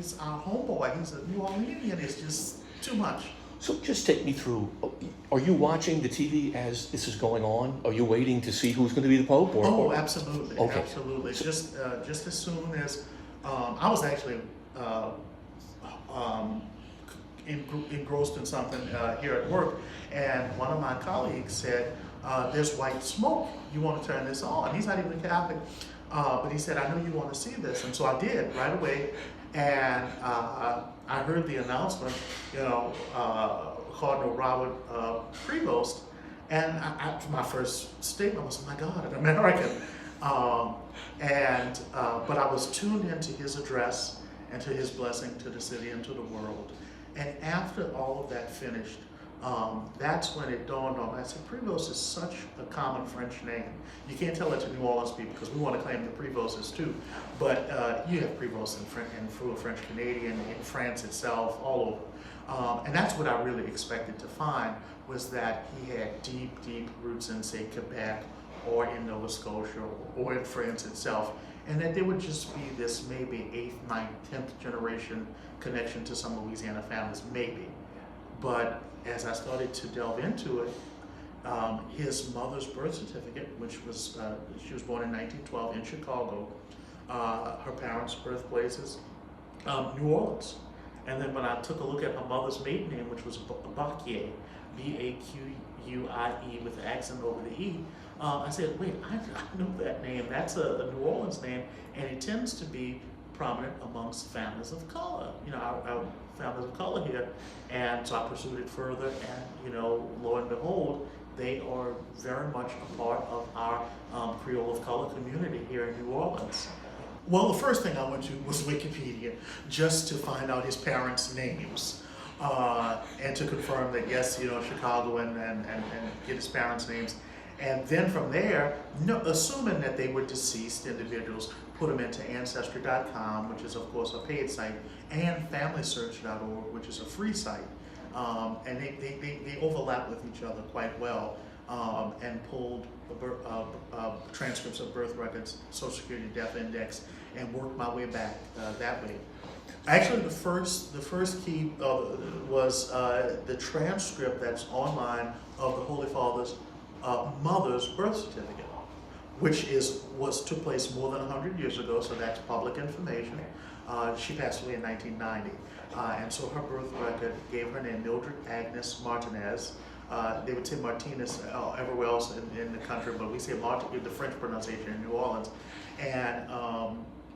he's our homeboy. He's a New Orleanian. It's just too much. So just take me through. Are you watching the TV as this is going on? Are you waiting to see who's going to be the Pope? Oh, absolutely, okay. Absolutely. So, just as soon as I was actually engrossed in something here at work, and one of my colleagues said, "There's white smoke. You want to turn this on?" He's not even a Catholic, but he said, "I know you want to see this," and so I did right away. And I heard the announcement, Cardinal Robert Prevost, and my first statement was, "Oh my God, an American!" But I was tuned into his address and to his blessing to the city and to the world. And after all of that finished, that's when it dawned on me. I said, Prevost is such a common French name. You can't tell it to New Orleans people because we want to claim the Prevostes too. But you have Prevost and French Canadian, in France itself, all over. And that's what I really expected to find, was that he had deep, deep roots in, say, Quebec or in Nova Scotia or in France itself. And that there would just be this maybe 8th, 9th, 10th generation connection to some Louisiana families, maybe. But as I started to delve into it, his mother's birth certificate, which was, she was born in 1912 in Chicago, her parents' birthplaces, New Orleans. And then when I took a look at her mother's maiden name, which was Baquier, B-A-Q-U-I-E with the accent over the E, I said, wait, I know that name. That's a New Orleans name, and it tends to be prominent amongst families of color, our families of color here. And so I pursued it further, and lo and behold, they are very much a part of our Creole of color community here in New Orleans. Well, the first thing I went to was Wikipedia, just to find out his parents' names, and to confirm that yes, Chicago, and get his parents' names. And then from there, assuming that they were deceased individuals, put them into Ancestry.com, which is of course a paid site, and FamilySearch.org, which is a free site. And they overlap with each other quite well, and pulled transcripts of birth records, Social Security Death Index, and worked my way back that way. Actually, the first key was the transcript that's online of the Holy Father's mother's birth certificate, which took place more than 100 years ago, so that's public information. She passed away in 1990, and so her birth record gave her name Mildred Agnes Martinez. They would say Martinez everywhere else in the country, but we say Martinez, the French pronunciation in New Orleans, and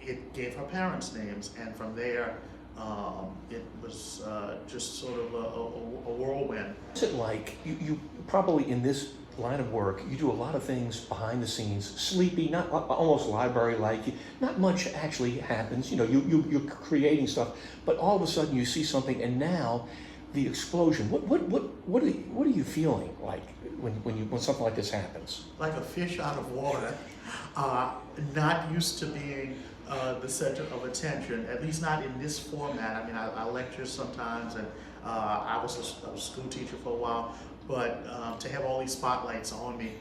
it gave her parents' names, and from there it was just sort of a whirlwind. What's it like? You probably, in this line of work, you do a lot of things behind the scenes, sleepy, not almost library-like. Not much actually happens. You're creating stuff, but all of a sudden you see something, and now the explosion. What are you feeling like when something like this happens? Like a fish out of water, not used to being the center of attention, at least not in this format. I mean, I lecture sometimes, and I was a school teacher for a while, but to have all these spotlights on me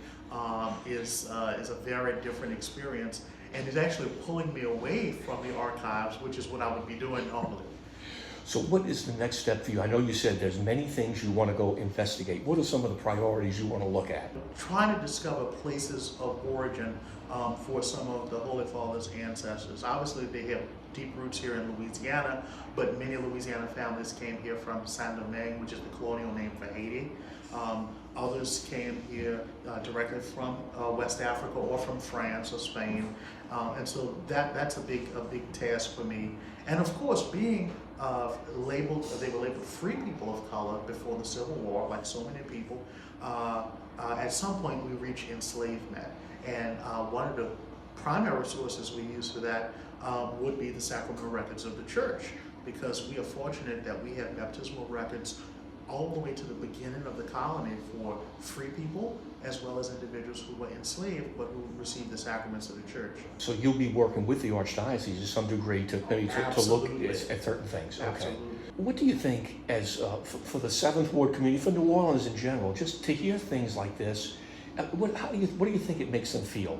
is a very different experience, and it's actually pulling me away from the archives, which is what I would be doing normally. So what is the next step for you? I know you said there's many things you want to go investigate. What are some of the priorities you want to look at? Trying to discover places of origin for some of the Holy Father's ancestors. Obviously, they have deep roots here in Louisiana, but many Louisiana families came here from Saint-Domingue, which is the colonial name for Haiti. Others came here directly from West Africa or from France or Spain, and so that's a big task for me. And of course, being they were labeled free people of color before the Civil War, like so many people. At some point, we reach enslavement, and one of the primary sources we use for that would be the sacramental records of the church, because we are fortunate that we have baptismal records all the way to the beginning of the colony for free people, as well as individuals who were enslaved but who received the sacraments of the church. So you'll be working with the Archdiocese to some degree to look at certain things. Okay. Absolutely. What do you think, as for the Seventh Ward community, for New Orleans in general, just to hear things like this, what do you think it makes them feel?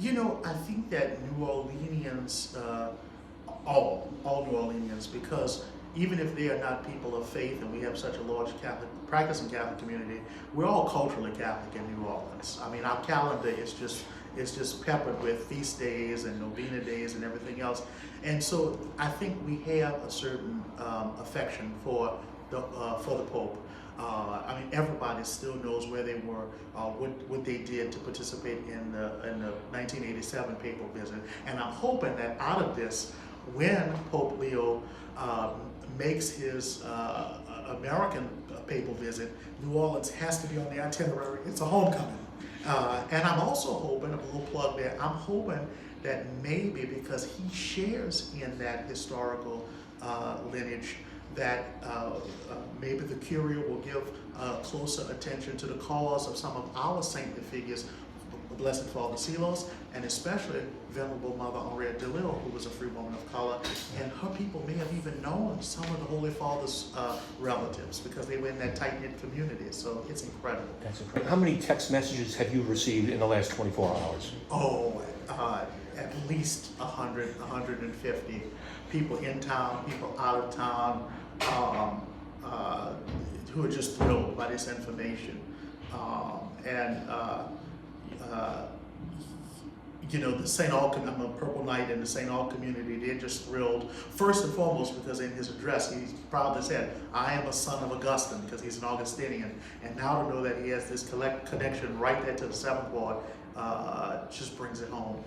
I think that New Orleanians all New Orleanians, because even if they are not people of faith and we have such a large practicing Catholic community, we're all culturally Catholic in New Orleans. I mean, our calendar is just peppered with feast days and novena days and everything else. And so I think we have a certain affection for the Pope. I mean, everybody still knows where they were, what they did to participate in the 1987 papal visit. And I'm hoping that out of this, when Pope Leo makes his American papal visit, New Orleans has to be on the itinerary. It's a homecoming. And I'm also hoping, a little plug there, I'm hoping that maybe because he shares in that historical lineage, that maybe the Curia will give closer attention to the cause of some of our saintly figures, Blessed Father Silos, and especially Venerable Mother Henriette DeLille, who was a free woman of color, and her people may have even known some of the Holy Father's relatives because they were in that tight-knit community, so it's incredible. That's incredible. How many text messages have you received in the last 24 hours? Oh, at least 100, 150 people in town, people out of town, who are just thrilled by this information. You know, the St. Aug, I'm a Purple Knight in the St. Aug community, they're just thrilled. First and foremost, because in his address, he proudly said, I am a son of Augustine, because he's an Augustinian. And now to know that he has this connection right there to the Seventh Ward, just brings it home.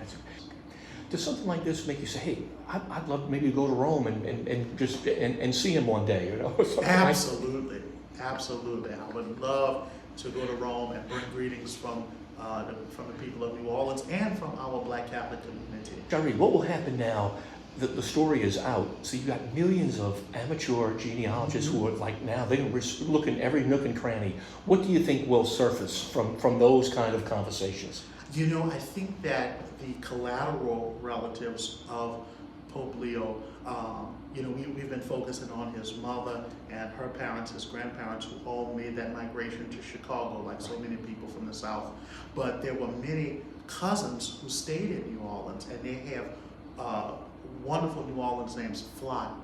Does something like this make you say, hey, I'd love maybe to go to Rome and just see him one day, you know? Absolutely, absolutely. I would love to go to Rome and bring greetings from the people of New Orleans and from our Black Catholic community. Jari, what will happen now that the story is out? So you've got millions of amateur genealogists who are like now, they're looking every nook and cranny. What do you think will surface from those kind of conversations? You know, I think that the collateral relatives of Pope Leo, you know, we've been focusing on his mother and her parents, his grandparents, who all made that migration to Chicago, like so many people from the South. But there were many cousins who stayed in New Orleans, and they have wonderful New Orleans names: Flot,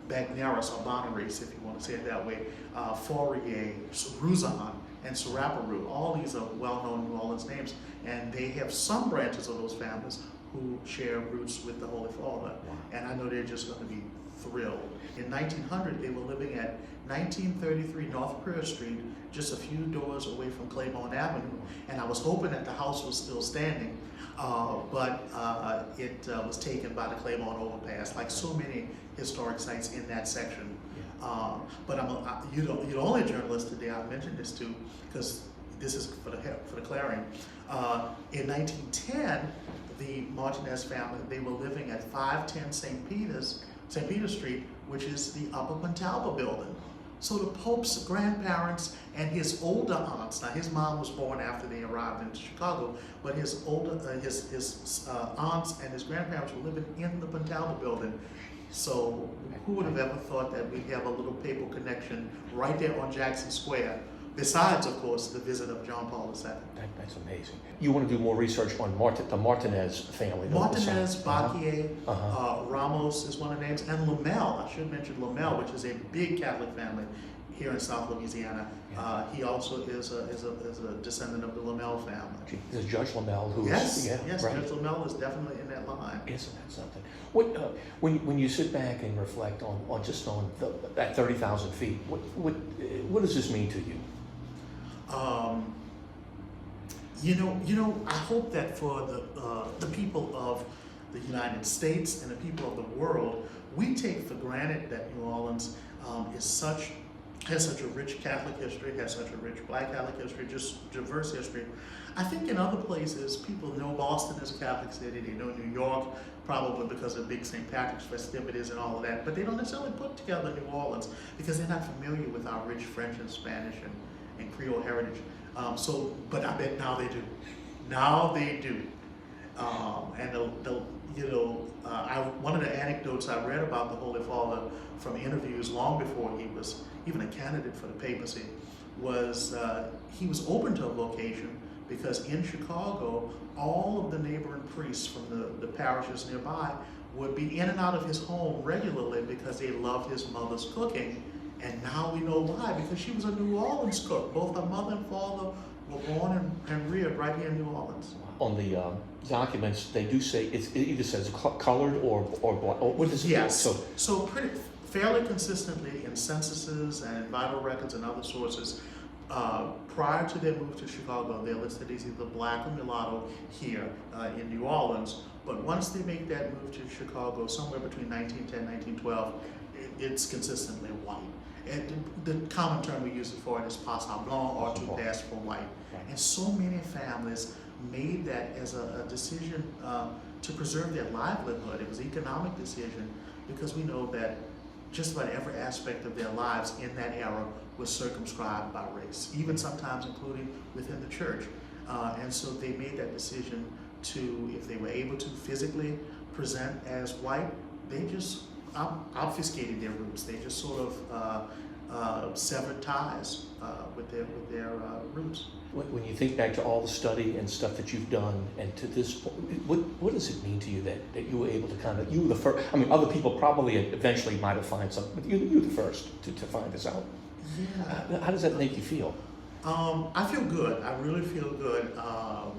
Bagneris, or Bonaris, if you want to say it that way, Fourier, Ruzan, and Saraparu. All these are well-known New Orleans names, and they have some branches of those families who share roots with the Holy Father. And I know they're just going to be thrilled. In 1900, they were living at 1933 North Prairie Street, just a few doors away from Claiborne Avenue, and I was hoping that the house was still standing, but it was taken by the Claiborne overpass, like so many historic sites in that section. But you're the only journalist today I've mentioned this to, because this is for the Clarion. In 1910, the Martinez family, they were living at 510 St. Peter's Street, which is the Upper Montalba building. So the Pope's grandparents and his older aunts, now his mom was born after they arrived in Chicago, but his aunts and his grandparents were living in the Montalba building. So who would have ever thought that we'd have a little papal connection right there on Jackson Square, besides, of course, the visit of John Paul II. That's amazing. You want to do more research on the Martinez family? Martinez, Baquier, Ramos is one of the names, and Lamel. I should mention Lamel, which is a big Catholic family here in South Louisiana. He also is a descendant of the Lamel family. There's Judge Lamel, who yes, right. Judge Lamel is definitely in that line. Isn't that something? When you sit back and reflect on that 30,000 feet, what does this mean to you? You know, I hope that for the people of the United States and the people of the world, we take for granted that New Orleans has such a rich Catholic history, has such a rich Black Catholic history, just diverse history. I think in other places, people know Boston is a Catholic city, they know New York, probably because of big St. Patrick's festivities and all of that, but they don't necessarily put together New Orleans because they're not familiar with our rich French and Spanish and Creole heritage. But I bet now they do. Now they do. One of the anecdotes I read about the Holy Father from interviews long before he was even a candidate for the papacy was he was open to a vocation because in Chicago, all of the neighboring priests from the parishes nearby would be in and out of his home regularly because they loved his mother's cooking. And now we know why, because she was a New Orleans cook. Both her mother and father were born and reared right here in New Orleans. On the documents, they do say it either says colored or black. Or what is it? Yes. So fairly consistently in censuses and vital records and other sources, prior to their move to Chicago, they're listed as either black or mulatto here in New Orleans. But once they make that move to Chicago, somewhere between 1910 1912, it's consistently white. And the common term we use it for it is passant blanc, or to pass for white. Right. And so many families made that as a decision to preserve their livelihood. It was an economic decision because we know that just about every aspect of their lives in that era was circumscribed by race, even sometimes including within the church. And so they made that decision to, if they were able to physically present as white, they just obfuscated their roots. They just sort of severed ties with their roots. When you think back to all the study and stuff that you've done, and to this point, what does it mean to you that you were able to kind of, you were the first, I mean, other people probably eventually might have found something, but you were the first to find this out. Yeah. How does that make you feel? I feel good. I really feel good. I'm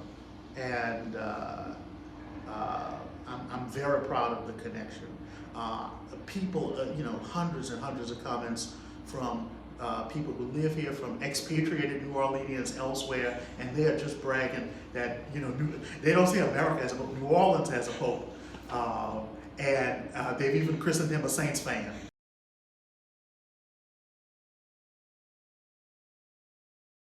very proud of the connection. People, hundreds and hundreds of comments from people who live here, from expatriated New Orleanians elsewhere, and they're just bragging that, they don't see America as a pope, New Orleans as a pope. And they've even christened him a Saints fan.